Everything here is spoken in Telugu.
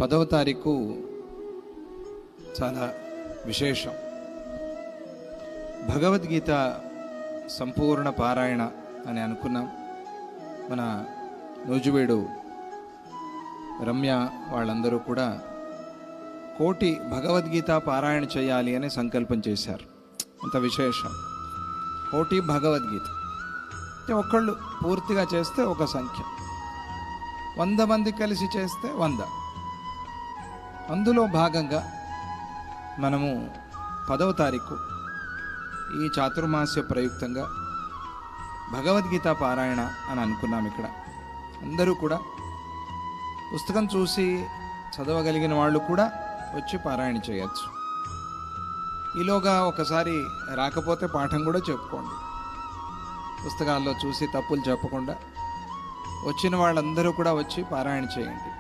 10వ తారీఖు చాలా విశేషం. భగవద్గీత సంపూర్ణ పారాయణ అని అనుకున్నాం. మన నూజివీడు రమ్య వాళ్ళందరూ కూడా కోటి భగవద్గీత పారాయణ చేయాలి అని సంకల్పం చేశారు. అంత విశేషం. కోటి భగవద్గీత ఒకళ్ళు పూర్తిగా చేస్తే ఒక సంఖ్య, 100 మంది కలిసి చేస్తే 100. అందులో భాగంగా మనము 10వ తారీఖు ఈ చాతుర్మాస్య ప్రయుక్తంగా భగవద్గీత పారాయణ అని అనుకున్నాం. ఇక్కడ అందరూ కూడా పుస్తకం చూసి చదవగలిగిన వాళ్ళు కూడా వచ్చి పారాయణ చేయొచ్చు. ఈలోగా ఒకసారి రాకపోతే పాఠం కూడా చెప్పుకోండి. పుస్తకాల్లో చూసి తప్పులు చెప్పకుండా వచ్చిన వాళ్ళందరూ కూడా వచ్చి పారాయణ చేయండి.